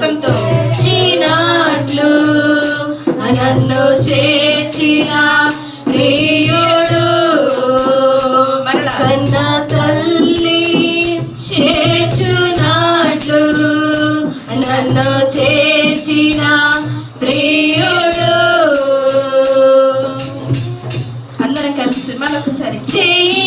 హస్తంతో చేర్చినట్లు నన్ను చేర్చిన ప్రియుడు కన్న తల్లి చేర్చునట్లు నన్ను చేర్చిన ప్రియుడు. అందరం కలిసి మరొకసారి చేయి